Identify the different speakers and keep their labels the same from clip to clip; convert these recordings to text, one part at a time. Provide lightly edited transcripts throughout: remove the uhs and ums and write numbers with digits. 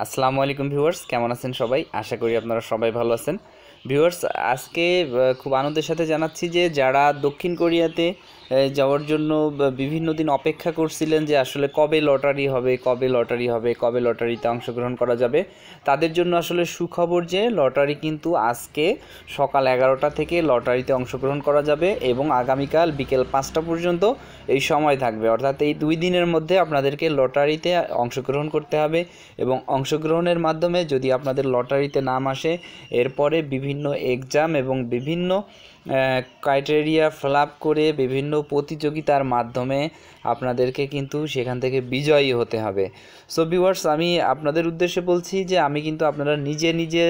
Speaker 1: আসসালামু আলাইকুম ভিউয়ার্স, কেমন আছেন সবাই? আশা করি আপনারা সবাই ভালো আছেন। ভিউয়ার্স, আজকে খুব আনন্দের সাথে জানাচ্ছি যে যারা দক্ষিণ কোরিয়াতে যাওয়ার জন্য বিভিন্ন দিন অপেক্ষা করছিলেন যে আসলে কবে লটারি হবে, কবে লটারিতে অংশগ্রহণ করা যাবে, তাদের জন্য আসলে সুখবর যে লটারি কিন্তু আজকে সকাল 11টা থেকে লটারিতে অংশগ্রহণ করা যাবে এবং আগামীকাল বিকেল 5টা পর্যন্ত এই সময় থাকবে। অর্থাৎ এই 2 দিনের মধ্যে আপনাদেরকে লটারিতে অংশগ্রহণ করতে হবে এবং অংশগ্রহণের মাধ্যমে যদি আপনাদের লটারিতে নাম আসে, এরপরে বিভিন্ন এক্সাম এবং বিভিন্ন ক্রাইটেরিয়া ফিল আপ করে বিভিন্ন প্রতিযোগিতার মাধ্যমে আপনাদেরকে কিন্তু সেখান থেকে বিজয়ী হতে হবে। সো ভিউয়ার্স, আমি আপনাদের উদ্দেশ্যে বলছি যে আমি কিন্তু আপনারা নিজে নিজে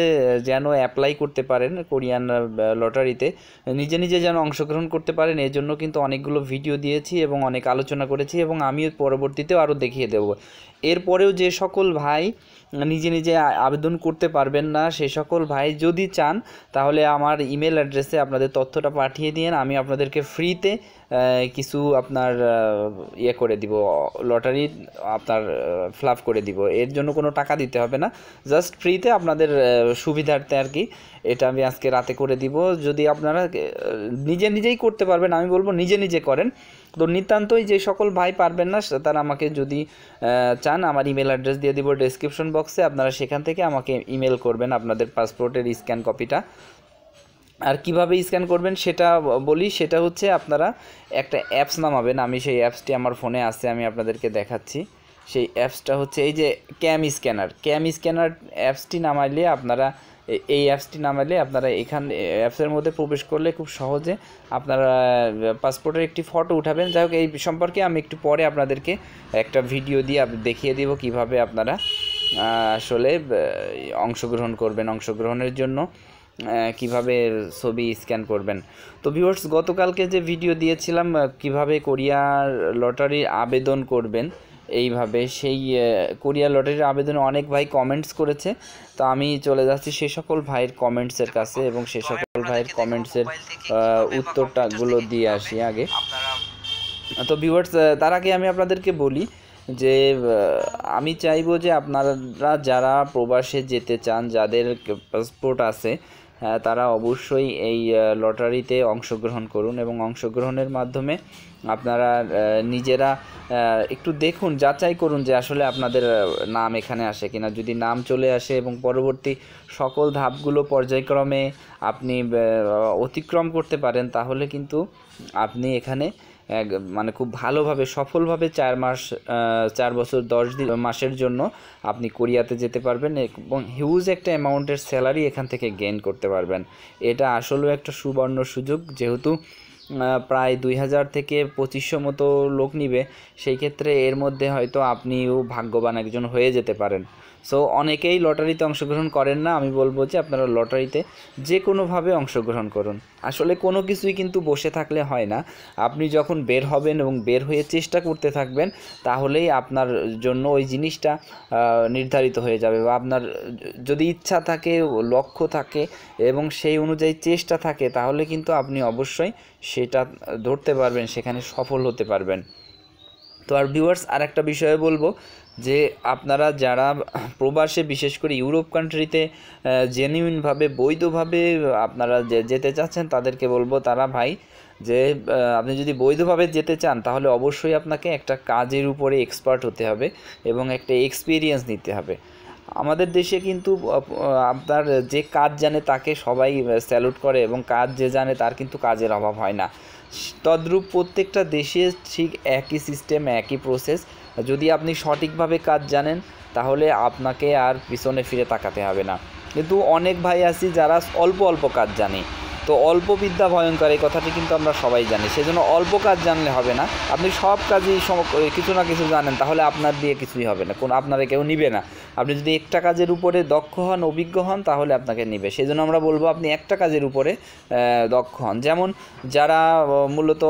Speaker 1: যেন অ্যাপ্লাই করতে পারেন কোরিয়ান লটারিতে, নিজে নিজে যেন অংশগ্রহণ করতে পারেন, এর জন্য কিন্তু অনেকগুলো ভিডিও দিয়েছি এবং অনেক আলোচনা করেছি এবং আমি পরবর্তীতেও আরও দেখিয়ে দেব। এরপরেও যে সকল ভাই নিজে নিজে আবেদন করতে পারবেন না, সে সকল ভাই যদি চান তাহলে আমার ইমেল অ্যাড্রেসে আপনাদের তথ্যটা পাঠিয়ে দিন, আমি আপনাদেরকে ফ্রিতে কিছু আপনার করে দিব, লটারি আপনার ফিল আপ করে দিব। এর জন্য কোনো টাকা দিতে হবে না, জাস্ট ফ্রিতে আপনাদের সুবিধার্থে আর কি। এটা আমি আজকে রাতে করে দিব। যদি আপনারা নিজে নিজেই করতে পারবেন, আমি বলবো নিজে নিজে করেন। তো নিতান্তই যে সকল ভাই পারবেন না তারা আমাকে যদি চান আমার ইমেল অ্যাড্রেস দিয়ে দিব ডেসক্রিপশন বক্সে, আপনারা সেখান থেকে আমাকে ইমেল করবেন আপনাদের পাসপোর্টের স্ক্যান কপিটা। আর কিভাবে স্ক্যান করবেন সেটা বলি, সেটা হচ্ছে আপনারা একটা অ্যাপস নামাবেন। আমি সেই অ্যাপসটি আমার ফোনে আছে, আমি আপনাদেরকে দেখাচ্ছি। সেই অ্যাপসটা হচ্ছে এই যে ক্যাম স্ক্যানার অ্যাপসটি নামাইলে আপনারা এখানে অ্যাপসের মধ্যে প্রবেশ করলে খুব সহজে আপনারা পাসপোর্টের একটি ফটো উঠাবেন। যাই হোক, এই সম্পর্কে আমি একটু পরে আপনাদেরকে একটা ভিডিও দিয়ে দেখিয়ে দেব কিভাবে আপনারা আসলে অংশগ্রহণ করবেন, অংশগ্রহণের জন্য কিভাবে ছবি স্ক্যান করবেন। তো ভিউয়ার্স, গতকালকে যে ভিডিও দিয়েছিলাম কিভাবে কোরিয়ার লটারির আবেদন করবেন, এইভাবে সেই কোরিয়া লটারির আবেদনে অনেক ভাই কমেন্টস করেছে। তো আমি চলে যাচ্ছি সে সকল ভাইয়ের কমেন্টসের কাছে এবং সে সকল ভাইয়ের কমেন্টসের উত্তরটাগুলো দিয়ে আসি আগে। তো ভিউয়ার্স, তার আগে আমি আপনাদেরকে বলি যে আমি চাইবো যে আপনারা যারা প্রবাসে যেতে চান, যাদের পাসপোর্ট আছে, তারা অবশ্যই এই লটারিতে অংশগ্রহণ করুন এবং অংশগ্রহণের মাধ্যমে আপনারা নিজেরা একটু দেখুন, যাচাই করুন যে আসলে আপনাদের নাম এখানে আসে কিনা। যদি নাম চলে আসে এবং পরবর্তী সকল ধাপগুলো পর্যায়ক্রমে আপনি অতিক্রম করতে পারেন, তাহলে কিন্তু আপনি এখানে মানে খুব ভালোভাবে সফলভাবে 4 বছর 10 মাসের জন্য আপনি কোরিয়াতে যেতে পারবেন এবং হিউজ একটা অ্যামাউন্টের স্যালারি এখান থেকে গেইন করতে পারবেন। এটা আসলেও একটা সুবর্ণ সুযোগ, যেহেতু প্রায় 2000 থেকে 2500 মতো লোক নিবে, সেই ক্ষেত্রে এর মধ্যে হয়তো আপনিও ভাগ্যবান একজন হয়ে যেতে পারেন। সো অনেকেই লটারিতে অংশগ্রহণ করেন না, আমি বলবো যে আপনারা লটারিতে যে কোনোভাবে অংশগ্রহণ করুন। আসলে কোনো কিছুই কিন্তু বসে থাকলে হয় না, আপনি যখন বের হবেন এবং বের হয়ে চেষ্টা করতে থাকবেন, তাহলেই আপনার জন্য ওই জিনিসটা নির্ধারিত হয়ে যাবে। বা আপনার যদি ইচ্ছা থাকে, লক্ষ্য থাকে এবং সেই অনুযায়ী চেষ্টা থাকে, তাহলে কিন্তু আপনি অবশ্যই সেটা ধরতে পারবেন, সেখানে সফল হতে পারবেন। তো আর ভিউয়ার্স, আর একটা বিষয়ে বলবো যে আপনারা যারা প্রবাসে, বিশেষ করে ইউরোপ কান্ট্রিতে জেনুইনভাবে বৈধভাবে আপনারা যেতে চাচ্ছেন, তাদেরকে বলবো তারা ভাই যে আপনি যদি বৈধভাবে যেতে চান তাহলে অবশ্যই আপনাকে একটা কাজের উপরে এক্সপার্ট হতে হবে এবং একটা এক্সপিরিয়েন্স নিতে হবে। আমাদের দেশে কিন্তু আপনার যে কাজ জানে তাকে সবাই স্যালুট করে এবং কাজ যে জানে তার কিন্তু কাজের অভাব হয় না। তদ্রূপ প্রত্যেকটা দেশে ঠিক একই সিস্টেম, একই প্রসেস। যদি আপনি সঠিকভাবে কাজ জানেন তাহলে আপনাকে আর পিছনে ফিরে তাকাতে হবে না। কিন্তু অনেক ভাই আছি যারা অল্প অল্প কাজ জানে। তো অল্প বিদ্যা ভয়ঙ্কর, এই কথাটি কিন্তু আমরা সবাই জানি। সেজন্য অল্প কাজ জানলে হবে না, আপনি সব কাজেই কিছু না কিছু জানেন, তাহলে আপনার দিয়ে কিছুই হবে না, আপনারা কেউ নিবে না। আপনি যদি একটা কাজের উপরে দক্ষ হন, অভিজ্ঞ হন, তাহলে আপনাকে নিবে। সেজন্য আমরা বলবো আপনি একটা কাজের উপরে দক্ষ হন। যেমন যারা মূলত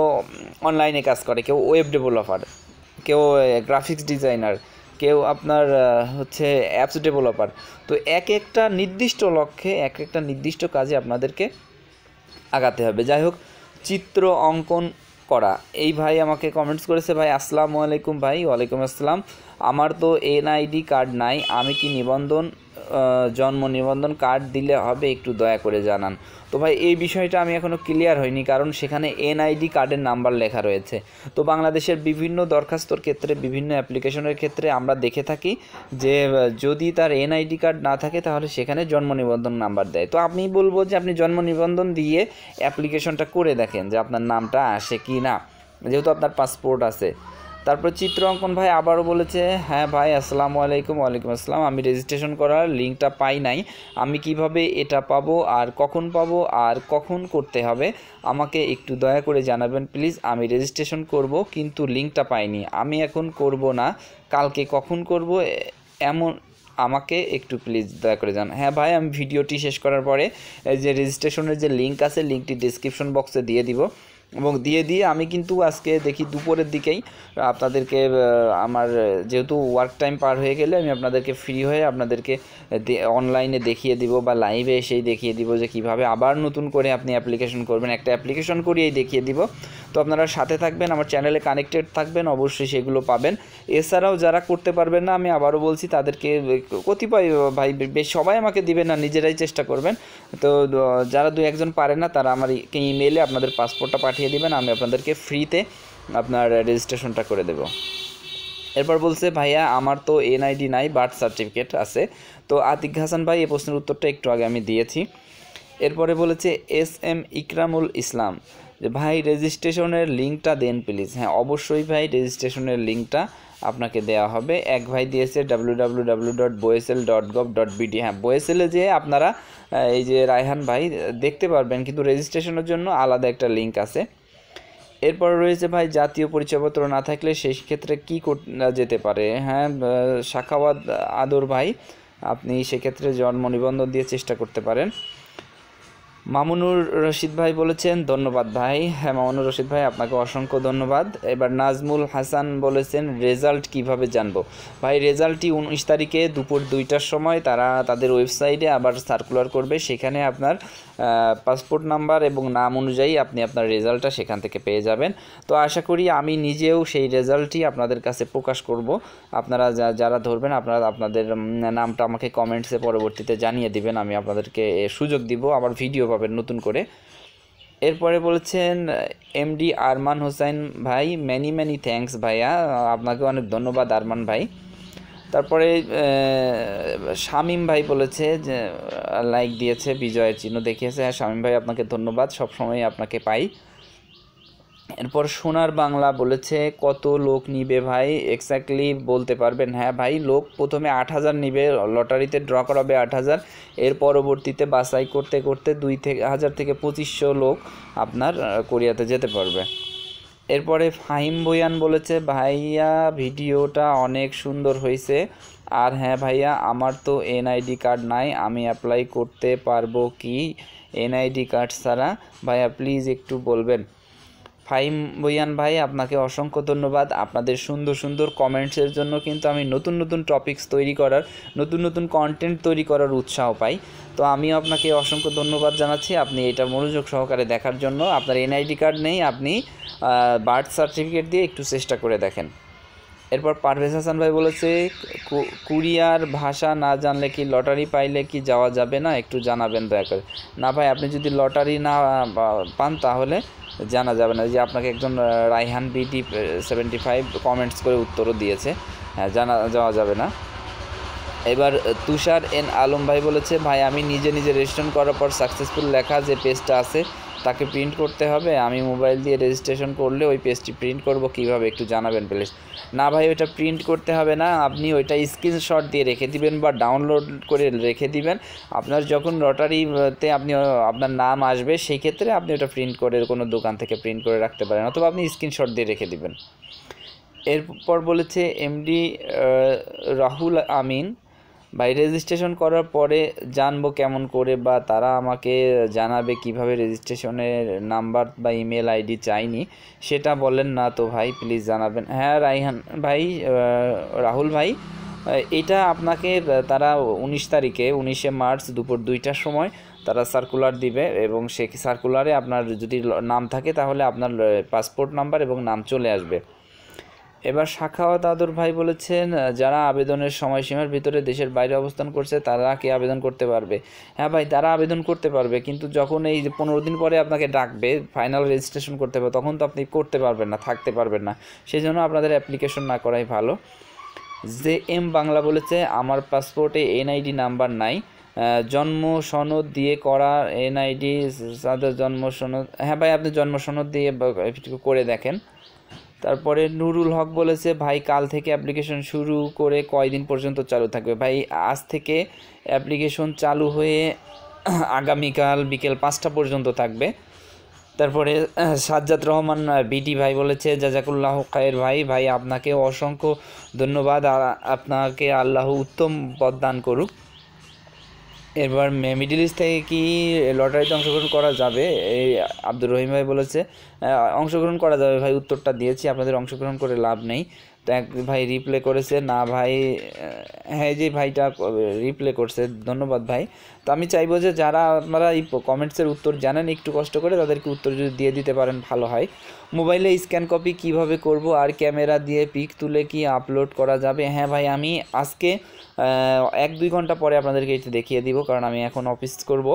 Speaker 1: অনলাইনে কাজ করে, কেউ ওয়েব ডেভেলপার, কেউ গ্রাফিক্স ডিজাইনার, কেউ আপনার হচ্ছে অ্যাপস ডেভেলপার। তো একটা নির্দিষ্ট লক্ষ্যে, একটা নির্দিষ্ট কাজে আপনাদেরকে আগাতে হবে। যাই হোক, চিত্র অঙ্কন করা। এই ভাই আমাকে কমেন্টস করেছে, ভাই আসসালামু আলাইকুম। ভাই ওয়ালাইকুম আসসালাম। আমার তো এনআইডি কার্ড নাই, আমি কি জন্ম নিবন্ধন কার্ড দিলে হবে, একটু দয়া করে জানান। তো ভাই এই বিষয়টা আমি এখনও ক্লিয়ার হয়নি, কারণ সেখানে এনআইডি কার্ডের নাম্বার লেখা রয়েছে। তো বাংলাদেশের বিভিন্ন দরখাস্তর ক্ষেত্রে, বিভিন্ন অ্যাপ্লিকেশনের ক্ষেত্রে আমরা দেখে থাকি যে যদি তার এনআইডি কার্ড না থাকে তাহলে সেখানে জন্ম নিবন্ধন নাম্বার দেয়। তো আমি বলবো যে আপনি জন্ম নিবন্ধন দিয়ে অ্যাপ্লিকেশনটা করে দেখেন যে আপনার নামটা আসে কি না, যেহেতু আপনার পাসপোর্ট আছে। তারপর চিত্র অঙ্কন ভাই আবারও বলেছে, হ্যাঁ ভাই আসসালামু আলাইকুম। ওয়ালাইকুম আসসালাম। আমি রেজিস্ট্রেশন করার লিঙ্কটা পাই নাই, আমি কিভাবে এটা পাবো আর কখন করতে হবে আমাকে একটু দয়া করে জানাবেন প্লিজ। আমি রেজিস্ট্রেশন করব কিন্তু লিঙ্কটা পাইনি, আমি এখন করব না, কালকে কখন করব এমন আমাকে একটু প্লিজ দয়া করে জানান। হ্যাঁ ভাই, আমি ভিডিওটি শেষ করার পরে যে রেজিস্ট্রেশনের যে লিঙ্ক আছে লিঙ্কটি ডিসক্রিপশন বক্সে দিয়ে দিব, এবং দিয়ে আমি কিন্তু আজকে দেখি দুপুরের দিকেই আপনাদেরকে আমার যেহেতু ওয়ার্ক টাইম পার হয়ে গেলে আমি আপনাদেরকে ফ্রি হয়ে আপনাদেরকে অনলাইনে দেখিয়ে দিব বা লাইভে এসেই দেখিয়ে দিব যে কিভাবে আবার নতুন করে আপনি অ্যাপ্লিকেশন করবেন, একটা অ্যাপ্লিকেশন করিয়েই দেখিয়ে দিব। তো আপনারা সাথে থাকবেন, আমার চ্যানেলে কানেক্টেড থাকবেন, অবশ্যই সেগুলো পাবেন। এছাড়াও যারা করতে পারবেন না, আমি আবারও বলছি তাদেরকে কতিপয় ভাই, বেশ সবাই আমাকে দিবেন না, নিজেরাই চেষ্টা করবেন। তো যারা 2-1 জন পারে না তারা আমার ইমেইলে আপনাদের পাসপোর্টটা পাঠিয়ে দিবেন, আমি আপনাদেরকে ফ্রিতে আপনার রেজিস্ট্রেশনটা করে দেব। এরপর বলছে, ভাইয়া আমার তো এনআইডি নাই, বার্থ সার্টিফিকেট আছে। তো আতিক হাসান ভাই এই প্রশ্নের উত্তরটা একটু আগে আমি দিয়েছি। এরপরে বলেছে SM ইকরামুল ইসলাম, যে ভাই রেজিস্ট্রেশনের লিঙ্কটা দেন প্লিজ। হ্যাঁ অবশ্যই ভাই, রেজিস্ট্রেশনের লিঙ্কটা আপনাকে দেওয়া হবে। এক ভাই দিয়েছে www.boesl.gov.bd। হ্যাঁ boesl যে আপনারা এই যে রায়হান ভাই দেখতে পারবেন, কিন্তু রেজিস্ট্রেশনের জন্য আলাদা একটা লিঙ্ক আছে। এরপর রয়েছে ভাই, জাতীয় পরিচয়পত্র না থাকলে সেই ক্ষেত্রে কী যেতে পারে। হ্যাঁ শাখাওয়াত আদর ভাই, আপনি সেক্ষেত্রে জন্ম নিবন্ধন দিয়ে চেষ্টা করতে পারেন। মামুনুর রশিদ ভাই বলেছেন, ধন্যবাদ ভাই। হ্যাঁ মামুনুর রশিদ ভাই আপনাকে অসংখ্য ধন্যবাদ। এবার নাজমুল হাসান বলেছেন, রেজাল্ট কিভাবে জানবো। ভাই রেজাল্টটি 19 তারিখে দুপুর 2টার সময় তারা তাদের ওয়েবসাইটে আবার সার্কুলার করবে, সেখানে আপনার পাসপোর্ট নাম্বার এবং নাম অনুযায়ী আপনি আপনার রেজাল্টটা সেখান থেকে পেয়ে যাবেন। তো আশা করি আমি নিজেও সেই রেজাল্টটি আপনাদের কাছে প্রকাশ করব। আপনারা যারা ধরবেন আপনাদের নামটা আমাকে কমেন্টসে পরবর্তীতে জানিয়ে দিবেন, আমি আপনাদেরকে সুযোগ দিব, আবার ভিডিও পাবেন নতুন করে। এরপরে বলেছেন MD আরমান হোসেন ভাই, ম্যানি থ্যাঙ্কস ভাইয়া, আপনাকে অনেক ধন্যবাদ আরমান ভাই। তারপরে শামীম ভাই বলেছে যে লাইক দিয়েছে, বিজয়ের চিহ্ন দেখিয়েছে। হ্যাঁ শামীম ভাই আপনাকে ধন্যবাদ, সবসময় আপনাকে পাই। এরপর সোনার বাংলা বলেছে, কত লোক নিবে ভাই, এক্স্যাক্টলি বলতে পারবেন। হ্যাঁ ভাই, লোক প্রথমে 8000 নিবে, লটারিতে ড্র করাবে 8000, এর পরবর্তীতে বাছাই করতে করতে 2000 থেকে 2500 লোক আপনার কোরিয়াতে যেতে পারবে। এরপরে ফাহিম বয়ান বলেছে, ভাইয়া ভিডিওটা অনেক সুন্দর হয়েছে, আর হ্যাঁ ভাইয়া আমার তো এনআইডি কার্ড নাই, আমি অ্যাপ্লাই করতে পারবো কি এনআইডি কার্ড ছাড়া, ভাইয়া প্লিজ একটু বলবেন। ফাহিম বয়ান ভাই আপনাকে অসংখ্য ধন্যবাদ, আপনাদের সুন্দর সুন্দর কমেন্টসের জন্য কিন্তু আমি নতুন নতুন টপিকস তৈরি করার, নতুন নতুন কন্টেন্ট তৈরি করার উৎসাহ পাই। তো আমিও আপনাকে অসংখ্য ধন্যবাদ জানাচ্ছি আপনি এটা মনোযোগ সহকারে দেখার জন্য। আপনার এনআইডি কার্ড নেই, আপনি বার্থ সার্টিফিকেট দিয়ে একটু চেষ্টা করে দেখেন। এরপর পারভেজ হাসান ভাই বলেছে, কুরিয়ার ভাষা না জানলে কি লটারি পাইলে কি যাওয়া যাবে না, একটু জানাবেন দয়া করে। না ভাই, আপনি যদি লটারি না পান তাহলে জানা যাবে না। যে আপনাকে একজন রায়হান BD75 কমেন্টস করে উত্তরও দিয়েছে, হ্যাঁ যাওয়া যাবে না। এবার তুষার আলম ভাই বলেছে, ভাই আমি নিজে রেজিস্ট্রেশন করার পর সাকসেসফুল লেখা যে পেজটা আছে তাকে প্রিন্ট করতে হবে, আমি মোবাইল দিয়ে রেজিস্ট্রেশন করলে ওই পেজটি প্রিন্ট করব, কিভাবে একটু জানাবেন প্লিজ। না ভাই, ওইটা প্রিন্ট করতে হবে না, আপনি ওইটা স্ক্রিনশট দিয়ে রেখে দিবেন বা ডাউনলোড করে রেখে দিবেন। আপনার যখন লটারিতে আপনার নাম আসবে সেই ক্ষেত্রে আপনি ওটা প্রিন্ট করে কোনো দোকান থেকে প্রিন্ট করে রাখতে পারেন, অথবা আপনি স্ক্রিনশট দিয়ে রেখে দিবেন। এরপর বলেছে MD রাহুল আমিন ভাই, রেজিস্ট্রেশন করার পরে জানবো কেমন করে, বা তারা আমাকে জানাবে কিভাবে রেজিস্ট্রেশনের নাম্বার বা ইমেল আইডি চাইনি, সেটা বলেন না তো ভাই, প্লিজ জানাবেন। হ্যাঁ রায়হান ভাই, রাহুল ভাই, এটা আপনাকে তারা 19 মার্চ দুপুর 2টার সময় তারা সার্কুলার দিবে এবং সেই সার্কুলারে আপনার যদি নাম থাকে তাহলে আপনার পাসপোর্ট নাম্বার এবং নাম চলে আসবে। এবার সাখাওয়াত আদর ভাই বলেছেন, যারা আবেদনের সময়সীমার ভিতরে দেশের বাইরে অবস্থান করছে তারা কি আবেদন করতে পারবে? হ্যাঁ ভাই, তারা আবেদন করতে পারবে, কিন্তু যখন এই 15 দিন পরে আপনাকে ডাকবে ফাইনাল রেজিস্ট্রেশন করতে হবে, তখন তো আপনি করতে পারবেন না, থাকতে পারবেন না। সেই জন্য আপনাদের অ্যাপ্লিকেশন না করাই ভালো। যে এম বাংলা বলেছে, আমার পাসপোর্টে এনআইডি নাম্বার নাই, জন্ম সনদ দিয়ে করা এনআইডি তাদের জন্ম সনদ। হ্যাঁ ভাই, আপনি জন্ম সনদ দিয়ে করে দেখেন। তারপরে নুরুল হক বলেছে, ভাই কাল থেকে অ্যাপ্লিকেশন শুরু করে কয়দিন পর্যন্ত চালু থাকবে? ভাই আজ থেকে অ্যাপ্লিকেশন চালু হয়ে আগামীকাল বিকেল 5টা পর্যন্ত থাকবে। তারপরে সাজ্জাদ রহমান বিটি ভাই বলেছে, জাজাকুল্লাহ খায়ের ভাই আপনাকে অসংখ্য ধন্যবাদ, আপনাকে আল্লাহ উত্তম পদ দান করুক। এবার মিডল ইস্ট থেকে কি লটারিতে অংশগ্রহণ করা যাবে? এই আব্দুর রহিম ভাই বলেছে অংশগ্রহণ করা যাবে ভাই, উত্তরটা দিয়েছি, আপনাদের অংশগ্রহণ করে লাভ নেই। তো এক ভাই রিপ্লে করেছে না ভাই, হ্যাঁ যে ভাইটা রিপ্লে করছে, ধন্যবাদ ভাই। তো আমি চাইবো যে যারা আপনারা এই কমেন্টসের উত্তর জানেন একটু কষ্ট করে তাদেরকে উত্তর যদি দিয়ে দিতে পারেন ভালো হয়। মোবাইলে স্ক্যান কপি কিভাবে করব আর ক্যামেরা দিয়ে পিক তুলে কি আপলোড করা যাবে? হ্যাঁ ভাই, আমি আজকে 1-2 ঘন্টা পরে আপনাদেরকে এটি দেখিয়ে দিব, কারণ আমি এখন অফিস করব।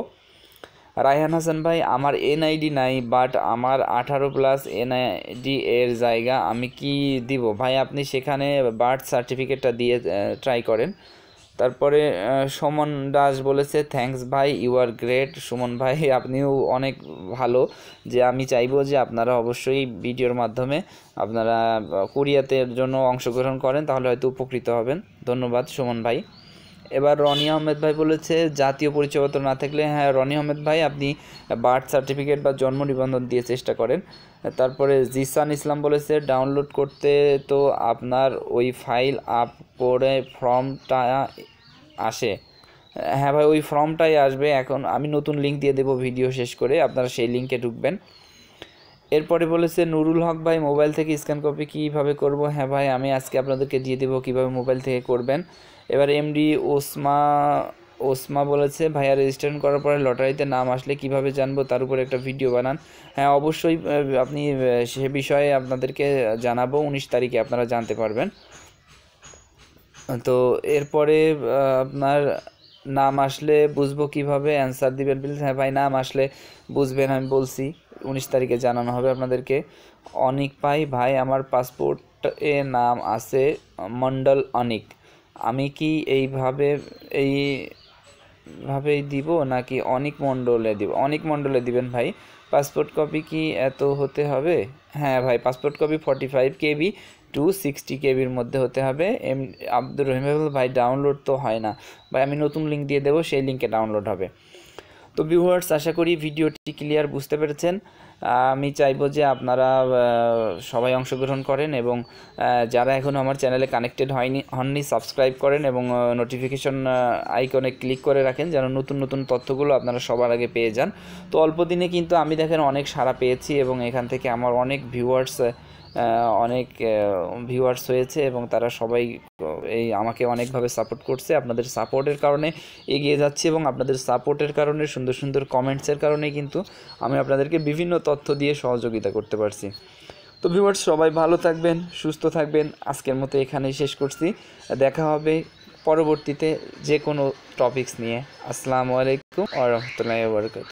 Speaker 1: রায়হান হাসান ভাই, আমার এনআইডি নাই, বাট আমার 18+ এনআইডি এর জায়গা আমি কি দিব? ভাই আপনি সেখানে বার্থ সার্টিফিকেটটা দিয়ে ট্রাই করেন। তারপরে সুমন দাস বলেছে, থ্যাঙ্কস ভাই, ইউ আর গ্রেট। সুমন ভাই আপনিও অনেক ভালো, যে আমি চাইবো যে আপনারা অবশ্যই ভিডিওর মাধ্যমে আপনারা কোরিয়াতের জন্য অংশগ্রহণ করেন, তাহলে হয়তো উপকৃত হবেন। ধন্যবাদ সুমন ভাই। এবার রনি আহমেদ ভাই বলেছে, জাতীয় পরিচয়পত্র না থাকলে, হ্যাঁ রনি আহমেদ ভাই আপনি বার্থ সার্টিফিকেট বা জন্ম নিবন্ধন দিয়ে চেষ্টা করেন। তারপরে জিসান ইসলাম বলেছে, ডাউনলোড করতে তো আপনার ওই ফাইল আপ করে ফর্মটা আসে? হ্যাঁ ভাই, ওই ফর্মটাই আসবে। এখন আমি নতুন লিঙ্ক দিয়ে দেবো ভিডিও শেষ করে, আপনারা সেই লিঙ্কে ঢুকবেন। এরপরে বলেছে নুরুল হক ভাই, মোবাইল থেকে স্ক্যান কপি কীভাবে করব? হ্যাঁ ভাই, আমি আজকে আপনাদেরকে দিয়ে দেবো কীভাবে মোবাইল থেকে করবেন। এবার এমডি ওসমা বলেছে, ভাইয়া রেজিস্ট্রেশন করার পরে লটারিতে নাম আসলে কিভাবে জানবো, তার উপরে একটা ভিডিও বানান। হ্যাঁ অবশ্যই, আপনি সে বিষয়ে আপনাদেরকে জানাবো, 19 তারিখে আপনারা জানতে পারবেন। তো এরপরে আপনার নাম আসলে বুঝবো কিভাবে, অ্যান্সার দিবেন প্লিজ। হ্যাঁ ভাই, নাম আসলে বুঝবেন, আমি বলছি 19 তারিখে জানানো হবে আপনাদেরকে। অনিক ভাই আমার পাসপোর্টে নাম আছে মণ্ডল অনিক, আমি কি এইভাবেই দিব নাকি অনিক মণ্ডলে দিব? অনিক মণ্ডলে দিবেন ভাই। পাসপোর্ট কপি কি এত হতে হবে? হ্যাঁ ভাই, পাসপোর্ট কপি 45 KB টু 60 KBর মধ্যে হতে হবে। আব্দুর রহিম ভাই, ডাউনলোড তো হয় না ভাই, আমি নতুন লিঙ্ক দিয়ে দেবো, সেই লিঙ্কে ডাউনলোড হবে। তো ভিউয়ার্স, আশা করি ভিডিওটি ক্লিয়ার বুঝতে পেরেছেন। আমি চাইবো যে আপনারা সবাই অংশগ্রহণ করেন এবং যারা এখনও আমার চ্যানেলে কানেক্টেড হননি সাবস্ক্রাইব করেন এবং নোটিফিকেশন আইকনে ক্লিক করে রাখেন, যেন নতুন নতুন তথ্যগুলো আপনারা সবার আগে পেয়ে যান। তো অল্প দিনে কিন্তু আমি দেখেন অনেক সাড়া পেয়েছি এবং এখান থেকে আমার অনেক ভিউয়ার্স হয়েছে এবং তারা সবাই আমাকে অনেকভাবে সাপোর্ট করছে। আপনাদের সাপোর্টের কারণে এগিয়ে যাচ্ছি এবং আপনাদের সাপোর্টের কারণে, সুন্দর সুন্দর কমেন্টসের কারণে কিন্তু আমি আপনাদেরকে বিভিন্ন তথ্য দিয়ে সহযোগিতা করতে পারছি। তো ভিউয়ার্স, সবাই ভালো থাকবেন, সুস্থ থাকবেন। আজকের মতো এখানেই শেষ করছি, দেখা হবে পরবর্তীতে যে কোনো টপিকস নিয়ে। আসসালামু আলাইকুম ওয়া রাহমাতুল্লাহি ওয়া বারাকাতুহু।